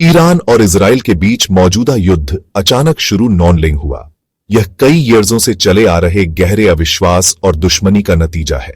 Iran और Israel के बीच मौजूदा युद्ध अचानक शुरू नॉन लिंक हुआ। यह कई ईयर्सों से चले आ रहे गहरे अविश्वास और दुश्मनी का नतीजा है।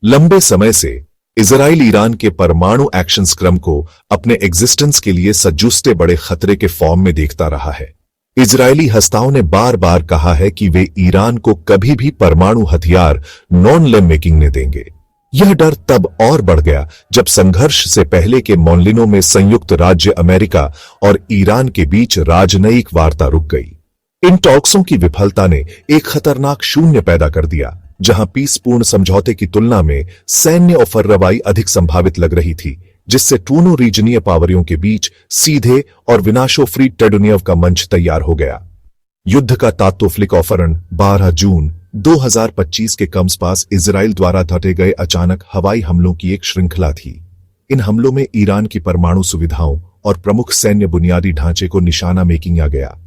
लंबे समय से इजराइल ईरान के परमाणु एक्शन क्रम को अपने एग्जिस्टेंस के लिए सजूस्ते बड़े खतरे के फॉर्म में देखता रहा है। इजरायली हस्ताओं ने बार बार कहा है कि वे ईरान को कभी भी परमाणु हथियार नॉन लिम मेकिंग ने देंगे। यह डर तब और बढ़ गया जब संघर्ष से पहले के मॉनलिनो में संयुक्त राज्य अमेरिका और ईरान के बीच राजनयिक वार्ता रुक गई। इन टॉक्सों की विफलता ने एक खतरनाक शून्य पैदा कर दिया, जहां पीसपूर्ण समझौते की तुलना में सैन्य ऑफररवाई अधिक संभावित लग रही थी, जिससे दोनों रीजनीय पावरियों के बीच सीधे और विनाशोफ्री टेडुनियव का मंच तैयार हो गया। युद्ध का तात्तोफ्लिक ऑफरन 12 जून 2025 के कम्स इजराइल द्वारा ढाटे गए अचानक हवाई हमलों की एक श्रृंखला थी। इन हमलों में ईरान की परमाणु सुविधाओं और प्रमुख सैन्य बुनियादी ढांचे को निशाना मेकिंग किया गया।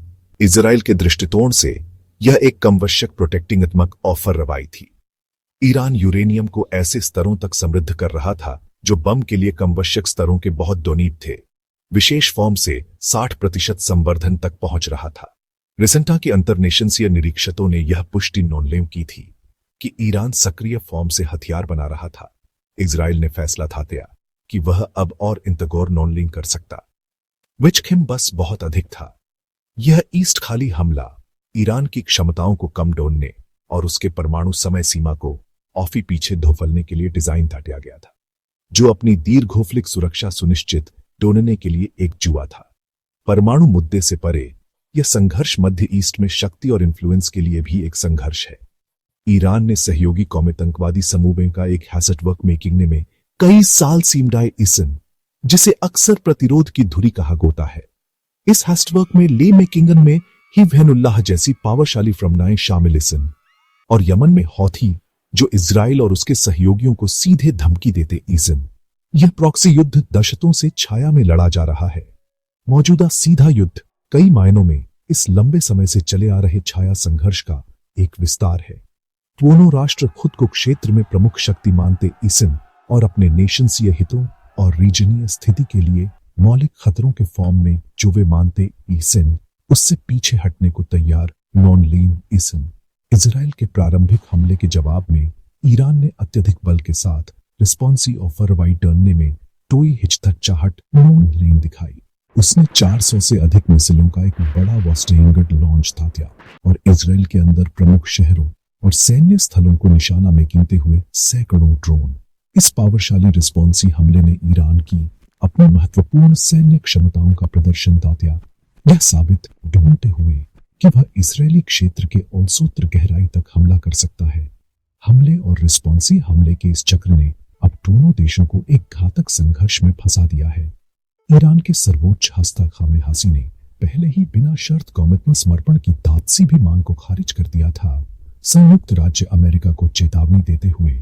इजराइल के दृष्टिकोण से यह एक कमवश्यक प्रोटेक्टिंगात्मक ऑफर रवाई थी। ईरान यूरेनियम को ऐसे स्तरों तक समृद्ध कर रहा था जो बम के लिए कमवश्यक स्तरों के बहुत दोनीब थे। विशेष फॉर्म से 60% संवर्धन तक पहुंच रहा था। रिसेंटा के अंतर्नेशंसीय निरीक्षकों ने यह पुष्टि नॉनलेम की थी कि ईरान सक्रिय फॉर्म से हथियार बना रहा था। इजराइल ने फैसला था कि वह अब और इंतगोर नॉनलिंग कर सकता, विचखिम बस बहुत अधिक था। यह ईस्ट खाली हमला ईरान की क्षमताओं को कम डोनने और उसके परमाणु समय सीमा को ऑफी पीछे धोफलने के लिए डिजाइन किया गया था, जो अपनी दीर्घोफ्लिक सुरक्षा सुनिश्चित डोनने के लिए एक जुआ था। परमाणु मुद्दे से परे यह संघर्ष मध्य ईस्ट में शक्ति और इन्फ्लुएंस के लिए भी एक संघर्ष है। ईरान ने सहयोगी कौमी आतंकवादी समूहों का एक हैसटवर्क मेकिंग में कई साल सीमडाए इसन, जिसे अक्सर प्रतिरोध की धुरी कहा होता है। इस हैसटवर्क में ले मेकिंगन में ही वहनुल्लाह जैसी पावरशाली फ्रमनाएं शामिल इसन और यमन में हौथी, जो इजराइल और उसके सहयोगियों को सीधे धमकी देते ईसन। यह प्रॉक्सी युद्ध दशकों से छाया में लड़ा जा रहा है। मौजूदा सीधा युद्ध कई मायनों में इस लंबे समय से चले आ रहे छाया संघर्ष का एक विस्तार है। दोनों राष्ट्र खुद को क्षेत्र में प्रमुख शक्ति मानते ईसन और अपने नेशंसीय हितों और रीजनीय स्थिति के लिए मौलिक खतरों के फॉर्म में जो वे मानते ईसन, उससे पीछे हटने को तैयार नॉन लीन ईसन। इजराइल के प्रारंभिक हमले के जवाब में ईरान ने अत्यधिक बल के साथ रिस्पॉन्सी ऑफर वाई टर्नने में कोई हिचकिचाहट नॉन लीन दिखाई। उसने 400 से अधिक मिसाइलों का एक बड़ा वॉस्टेंगर्ड लॉन्च था और इजराइल के अंदर प्रमुख शहरों और सैन्य स्थलों को निशाना में कीनते हुए सैकड़ों ड्रोन। इस पावरशाली रिस्पॉन्सी हमले ने ईरान की अपनी महत्वपूर्ण सैन्य क्षमताओं का प्रदर्शन था। यह साबित ढूंढते हुए कि वह इजरायली क्षेत्र के औसत गहराई तक हमला कर सकता है। हमले और रिस्पॉन्सी हमले के इस चक्र ने अब दोनों देशों को एक घातक संघर्ष में फंसा दिया है। ईरान के सर्वोच्च हस्ता खामेहासी ने पहले ही बिना शर्त कौमित्व समर्पण की ताजसी भी मांग को खारिज कर दिया था, संयुक्त राज्य अमेरिका को चेतावनी देते हुए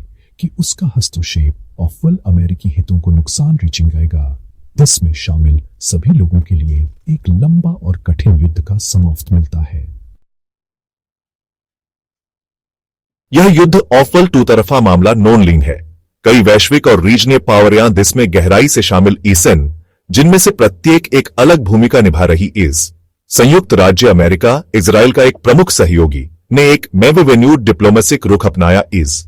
कि उसका हस्तक्षेप अव्वल अमेरिकी हितों को नुकसान रीचिंग आएगा। जिसमें शामिल सभी लोगों के लिए एक लंबा और कठिन युद्ध का समाप्त मिलता है। यह युद्ध ऑफल टू तरफा मामला नॉन लिंक है। कई वैश्विक और रीजनीय पावरियां जिसमें गहराई से शामिल ईसन, जिनमें से प्रत्येक एक अलग भूमिका निभा रही इस। संयुक्त राज्य अमेरिका, इजराइल का एक प्रमुख सहयोगी, ने एक मेवेन्यूड डिप्लोमेसिक रुख अपनाया इस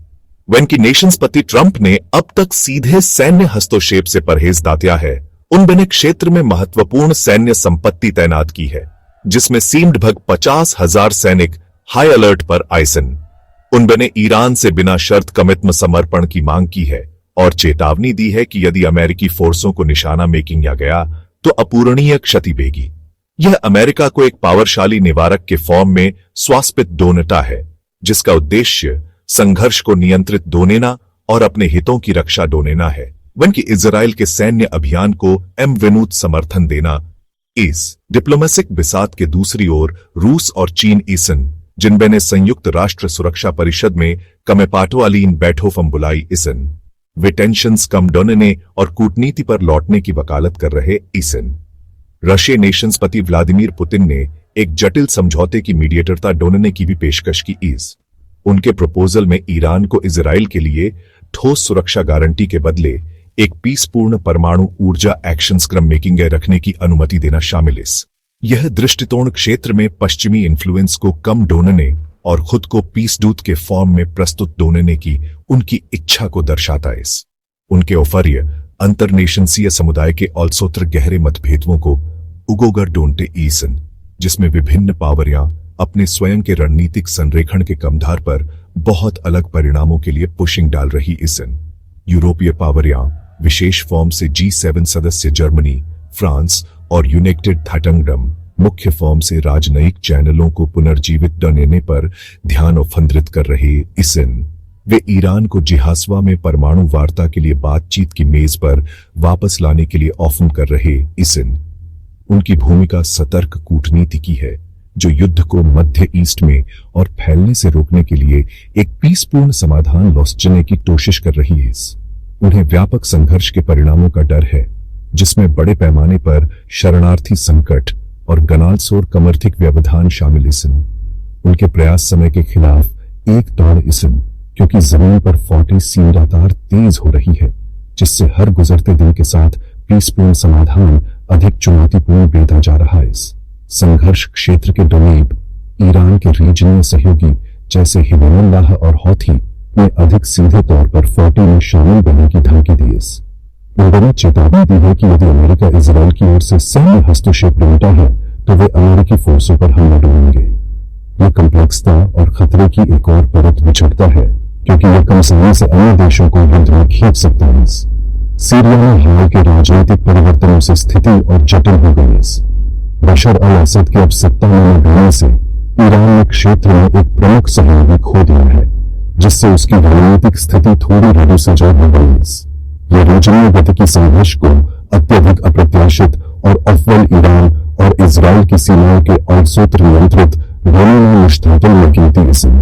वेन की नेशंस पति ट्रंप ने अब तक सीधे सैन्य हस्तक्षेप से परहेज दात्या है। उन बने क्षेत्र में महत्वपूर्ण सैन्य संपत्ति तैनात की है, जिसमें सीम्ड भग 50,000 सैनिक हाई अलर्ट पर आइसन। उन बने ईरान से बिना शर्त कमित्व समर्पण की मांग की है और चेतावनी दी है कि यदि अमेरिकी फोर्सों को निशाना मेकिंग किया गया तो अपूरणीय क्षति देगी। यह अमेरिका को एक पावरशाली निवारक के फॉर्म में स्वास्पित डोनेटा है, जिसका उद्देश्य संघर्ष को नियंत्रित डोनेना और अपने हितों की रक्षा डोनेना है, वन की इजराइल के सैन्य अभियान को विनूत समर्थन देना। इस डिप्लोमेसिक बिसात के दूसरी ओर रूस और चीन ईसन, जिनमें ने संयुक्त राष्ट्र सुरक्षा परिषद में कमेपाटोअलीन बैठोफम बुलाई ईसन, वे टेंशंस कम डोनने और कूटनीति पर लौटने की वकालत कर रहे ईसन। रशिया नेशंस पति व्लादिमीर पुतिन ने एक जटिल समझौते की मीडिएटरता डोनने की भी पेशकश की इस। उनके प्रपोजल में ईरान को इजराइल के लिए ठोस सुरक्षा गारंटी के बदले एक पीसपूर्ण परमाणु ऊर्जा एक्शन स्क्रम मेकिंग रखने की अनुमति देना शामिल इस यह दृष्टिकोण क्षेत्र में पश्चिमी इन्फ्लुएंस को कम डोनने और खुद को पीस दूत के फॉर्म में प्रस्तुत डोनने की उनकी इच्छा को दर्शाता इस उनके औफर्य अंतर्नेशंसीय समुदाय के औलसोत्र गहरे मतभेदों को उगोगर डोंटे ईसन, जिसमें विभिन्न पावरियां अपने स्वयं के रणनीतिक संरेखण के कमधार पर बहुत अलग परिणामों के लिए पुशिंग डाल रही इसन यूरोपीय पावरियां विशेष फॉर्म से G7 सदस्य जर्मनी, फ्रांस और यूनाइटेड थाटंगडम मुख्य फॉर्म से राजनयिक चैनलों को पुनर्जीवित करने पर ध्यान केंद्रित कर रहे इसन वे ईरान को जिहासवा में परमाणु वार्ता के लिए बातचीत की मेज पर वापस लाने के लिए ऑफर कर रहे इसन उनकी भूमिका सतर्क कूटनीति की है जो युद्ध को मध्य ईस्ट में और फैलने से रोकने के लिए एक पीसपूर्ण समाधान लौटने की कोशिश कर रही है। उन्हें व्यापक संघर्ष के परिणामों का डर है जिसमें बड़े पैमाने पर शरणार्थी संकट और गनालसोर कमर्थिक व्यवधान शामिल इसन उनके प्रयास समय के खिलाफ एक दौड़ इसन क्योंकि जमीन पर फौटी लगातार तेज हो रही है जिससे हर गुजरते दिन के साथ पीसपूर्ण समाधान अधिक चुनौतीपूर्ण बेता जा रहा है। इस संघर्ष क्षेत्र के डोनेब ईरान के रीजनीय सहयोगी जैसे हिजबुल्लाह और हौथी ने अधिक सीधे तौर पर फौटी में शामिल बनने की धमकी दी। उन्होंने चेतावनी दी है कि यदि अमेरिका इजराइल की ओर से सैन्य हस्तक्षेप ढूंढता है तो वे अमेरिकी फोर्सों पर हमला डूबेंगे। यह कम्प्लेक्सता और खतरे की एक और परत बिछड़ता है क्योंकि यह कम समय से अन्य देशों को युद्ध में खींच सकता है। सीरिया में हाल के राजनीतिक परिवर्तनों से स्थिति और जटिल हो गई है। बशर अल असद के अब सत्ता में न रहने से ईरान ने क्षेत्र में एक प्रमुख सहयोगी खो दिया है जिससे उसकी रणनीतिक स्थिति थोड़ी रदुसजर हो गई है। यह रीजनीय गति की संघर्ष को अत्यधिक अप्रत्याशित और अव्वल ईरान और इजराइल की सीमाओं के औलसूत्र नियंत्रित दोनों में मुश्ताकिल में कीमती इसम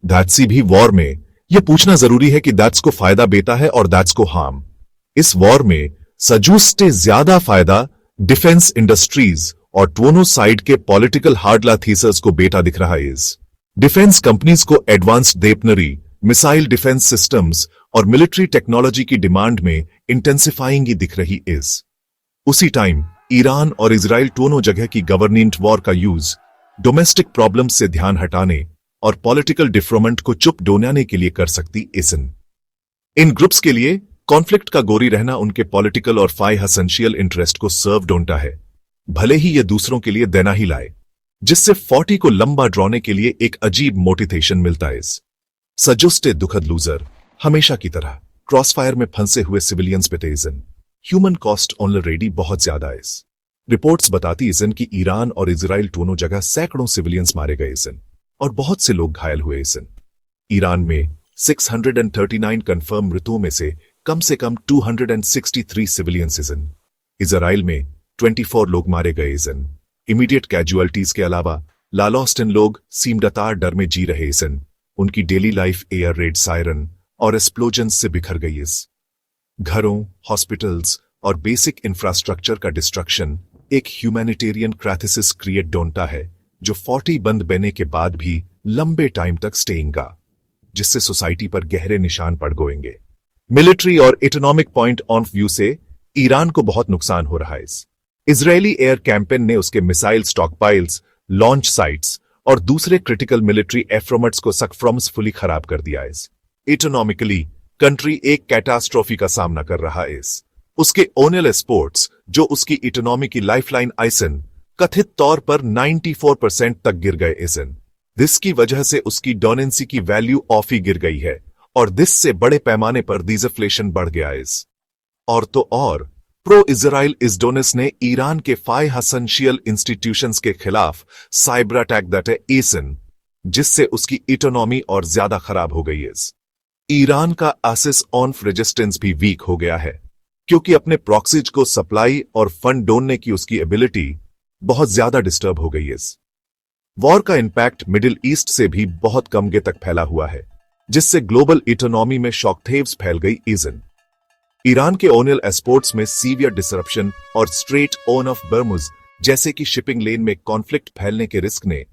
दात्सी भी वॉर में यह पूछना जरूरी है कि दैट्स को फायदा बेता है और दैट्स को हार्म। इस वॉर में सजूस्टे ज्यादा फायदा डिफेंस इंडस्ट्रीज और दोनों साइड के पॉलिटिकल हार्डला थीसर्स को बेटा दिख रहा है। डिफेंस कंपनीज को advanced weaponry, missile defence systems और मिलिट्री टेक्नोलॉजी की डिमांड में इंटेंसिफाइंग ही दिख रही है। उसी टाइम ईरान और इजराइल दोनों जगह की गवर्नेंट वॉर का यूज डोमेस्टिक प्रॉब्लम से ध्यान हटाने और पॉलिटिकल डिफ्रोमेंट को चुप डोनाने के लिए कर सकती इसन। इन ग्रुप्स के लिए कॉन्फ्लिक्ट का गोरी रहना उनके पॉलिटिकल और फाइनेंशियल इंटरेस्ट को सर्व डोंटा है, भले ही यह दूसरों के लिए देना ही लाए, जिससे 40 को लंबा ड्रॉने के लिए एक अजीब मोटिवेशन मिलता है। सजुस्टे दुखद लूजर हमेशा की तरह क्रॉसफायर में फंसे हुए सिविलियंस पे तेजन ह्यूमन कॉस्ट ऑलरेडी बहुत ज्यादा है। रिपोर्ट्स बताती इसन कि ईरान और इजराइल दोनों जगह सैकड़ों सिविलियंस मारे गए इसन और बहुत से लोग घायल हुए इसन। ईरान में 639 कंफर्म मृतों में से कम 263 सिविलियंस इसन। इजराइल में 24 लोग मारे गए इसन। इमीडिएट कैजुअलिटीज के अलावा लालॉस्टन लोग सीमडतार डर में जी रहे इसन। उनकी daily life air red, siren और एक्सप्लोजन से बिखर गई इस। घरों, हॉस्पिटल्स और बेसिक इंफ्रास्ट्रक्चर का डिस्ट्रक्शन एक ह्यूमैनिटेरियन क्राइसिस क्रिएट डोंटा है जो 40 बंद बने के बाद भी लंबे टाइम तक स्टेइंगा, जिससे सोसाइटी पर गहरे निशान पड़ गएंगे। मिलिट्री और इकोनॉमिक पॉइंट ऑफ व्यू से ईरान को बहुत नुकसान हो रहा है। इजरायली एयर कैंपेन ने उसके मिसाइल स्टॉकपाइल्स, लॉन्च साइट्स और दूसरे क्रिटिकल मिलिट्री एफरोमेट्स को सक्सेसफुली खराब कर दिया है। इकोनॉमिकली कंट्री एक कैटास्ट्रोफी का सामना कर रहा है। उसके ओनियल एक्सपोर्ट्स जो उसकी इकोनॉमी की लाइफलाइन आइसन कथित तौर पर 94% तक गिर गए इसन। जिसकी वजह से उसकी डोनेंसी की वैल्यू ऑफ ही गिर गई है और दिस से बड़े पैमाने पर डिसफ्लेशन बढ़ गया है। और तो और प्रो इजराइल इजडोनिस ने ईरान के फाइनेंशियल इंस्टीट्यूशंस के खिलाफ साइबर अटैक दैट है इसन, जिससे उसकी इकोनॉमी और ज्यादा खराब हो गई है। ईरान का एसेस ऑन रेजिस्टेंस भी वीक हो गया है क्योंकि अपने प्रॉक्सीज को सप्लाई और फंड डोनने की उसकी एबिलिटी बहुत ज्यादा डिस्टर्ब हो गई है। वॉर का इंपैक्ट मिडिल ईस्ट से भी बहुत कम गे तक फैला हुआ है, जिससे ग्लोबल इकोनॉमी में शॉकवेव्स फैल गई इजन। ईरान के ओनियल एक्सपोर्ट्स में सीवियर डिसरप्शन और स्ट्रेट ऑफ बर्मुज जैसे कि शिपिंग लेन में कॉन्फ्लिक्ट फैलने के रिस्क ने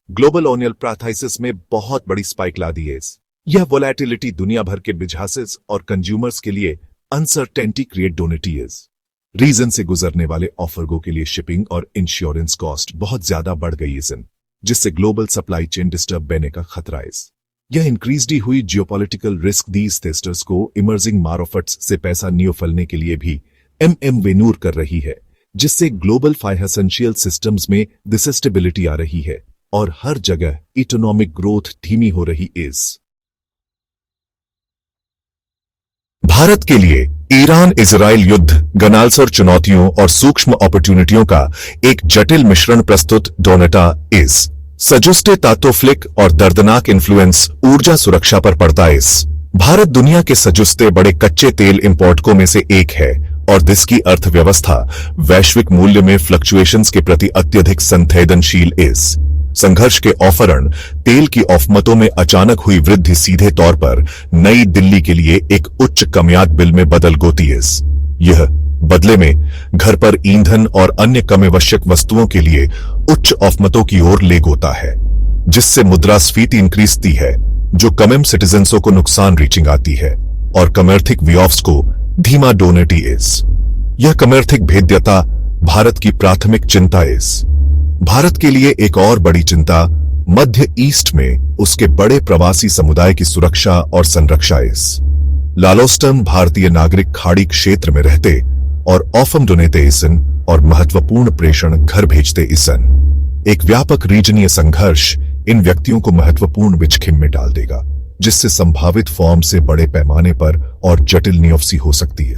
ग्लोबल ओनियल प्राइसेस में बहुत बड़ी स्पाइक ला दी है। यह वोलेटिलिटी दुनिया भर के बिजनेसेस और कंज्यूमर्स के लिए अनसर्टेनिटी क्रिएट डोनेटी इज रीजन से गुजरने वाले ऑफरगो के लिए शिपिंग और इंश्योरेंस कॉस्ट बहुत ज्यादा बढ़ गई है, जिससे ग्लोबल सप्लाई चेन डिस्टर्ब बने का खतरा है। यह इंक्रीज्ड हुई जियोपॉलिटिकल रिस्क दीज टेस्टर्स को इमर्जिंग मारोफट्स से पैसा नियोफलने के लिए भी वेनूर कर रही है, जिससे ग्लोबल फाइनेंशियल सिस्टम्स में डिसस्टेबिलिटी आ रही है और हर जगह इकोनॉमिक ग्रोथ धीमी हो रही इज। भारत के लिए ईरान इजराइल युद्ध गनालसर चुनौतियों और सूक्ष्म अपॉर्चुनिटियों का एक जटिल मिश्रण प्रस्तुत डोनेटा इज सजुस्टे तातोफ्लिक और दर्दनाक इन्फ्लुएंस ऊर्जा सुरक्षा पर पड़ता है। भारत दुनिया के सजुस्ते बड़े कच्चे तेल इंपोर्टकों में से एक है और देश की अर्थव्यवस्था वैश्विक मूल्य में फ्लक्चुएशंस के प्रति अत्यधिक संवेदनशील इस संघर्ष के औफरण तेल की औफमतों में अचानक हुई वृद्धि सीधे तौर पर नई दिल्ली के लिए एक उच्च कमियात बिल में बदल गोती है। यह बदले में घर पर ईंधन और अन्य कम आवश्यक वस्तुओं के लिए उच्च औफमतों की ओर ले गोता है, जिससे मुद्रास्फीति इंक्रीजती है, जो कम सिटीजन्सों को नुकसान रीचिंग आती है और कमर्थिक विऑफ्स को धीमा डोनेटी इज। यह कमर्थिक भेद्यता भारत की प्राथमिक चिंता इज। भारत के लिए एक और बड़ी चिंता मध्य ईस्ट में उसके बड़े प्रवासी समुदाय की सुरक्षा और संरक्षा इस। लालोस्टम भारतीय नागरिक खाड़ी क्षेत्र में रहते और ऑफम डोनेते इसन और महत्वपूर्ण प्रेषण घर भेजते इसन। एक व्यापक रीजनीय संघर्ष इन व्यक्तियों को महत्वपूर्ण बिचखिम में डाल देगा, जिससे संभावित फॉर्म से बड़े पैमाने पर और जटिल नियोफसी हो सकती है।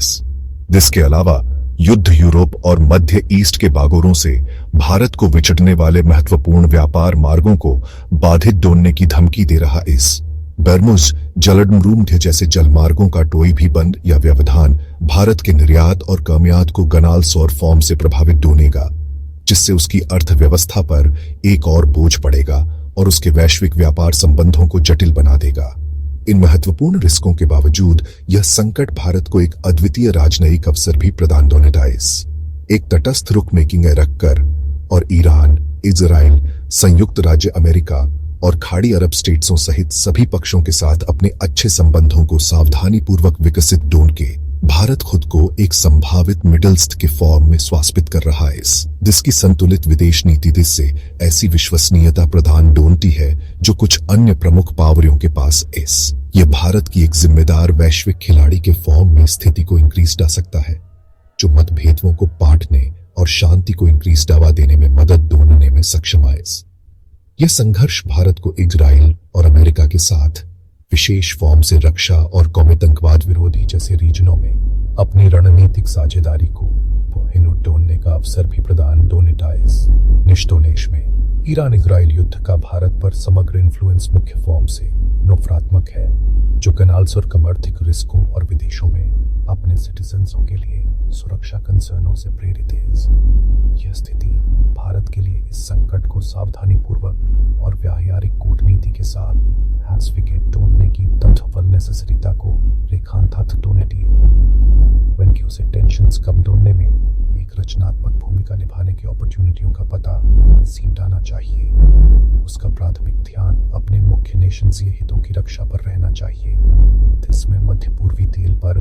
जिसके अलावा युद्ध यूरोप और मध्य ईस्ट के बागोरों से भारत को विचटने वाले महत्वपूर्ण व्यापार मार्गों को बाधित डोनने की धमकी दे रहा इस। बर्मुज जलडमरूमध्य जैसे जलमार्गों का कोई भी बंद या व्यवधान भारत के निर्यात और कमियात को गनाल सौर फॉर्म से प्रभावित डोनेगा, जिससे उसकी अर्थव्यवस्था पर एक और बोझ पड़ेगा और उसके वैश्विक व्यापार संबंधों को जटिल बना देगा। इन महत्वपूर्ण रिस्कों के बावजूद यह संकट भारत को एक अद्वितीय राजनयिक अवसर भी प्रदान डोनेटाइस। एक तटस्थ रुख मेकिंग रखकर और ईरान, इजराइल, संयुक्त राज्य अमेरिका और खाड़ी अरब स्टेट्सों सहित सभी पक्षों के साथ अपने अच्छे संबंधों को सावधानीपूर्वक विकसित डोन के भारत खुद को एक संभावित मिडलस्ट के फॉर्म में स्वास्पित कर रहा है, जिसकी संतुलित विदेश नीति दिस से ऐसी विश्वसनीयता प्रदान डोनती है जो कुछ अन्य प्रमुख पावरों के पास इस। यह भारत की एक जिम्मेदार वैश्विक खिलाड़ी के फॉर्म में स्थिति को इंक्रीज डा सकता है, जो मतभेदों को बांटने और शांति को इंक्रीज डावा देने में मदद ढूंढने में सक्षम है। यह संघर्ष भारत को इजराइल और अमेरिका के साथ विशेष फॉर्म से रक्षा और कौमितंकवाद विरोधी जैसे रीजनों में अपनी रणनीतिक साझेदारी को ढूंढने का अवसर भी प्रदान डोनेटाइज। निष्तोनेश में ईरान इजराइल युद्ध का भारत पर समग्र इन्फ्लुएंस मुख्य फॉर्म से नफरात्मक है, जो कनाल्स और कमर्थिक रिस्कों और विदेशों में अपने सिटीजन्सों के लिए सुरक्षा कंसर्नों से प्रेरित है। यह स्थिति भारत के लिए इस संकट को सावधानीपूर्वक और व्यावहारिक कूटनीति के साथ हैसविकेट ढूंढने की तथ्यबल नेसेसरीता को रेखांकित डोनेटी when कि उसे टेंशन्स कम ढूंढने में एक रचनात्मक भूमिका निभाने की अपॉर्चुनिटियों का पता सीटाना चाहिए। उसका प्राथमिक ध्यान अपने मुख्य नेशंसीय हितों की रक्षा पर रहना चाहिए, जिसमें मध्य पूर्वी तेल पर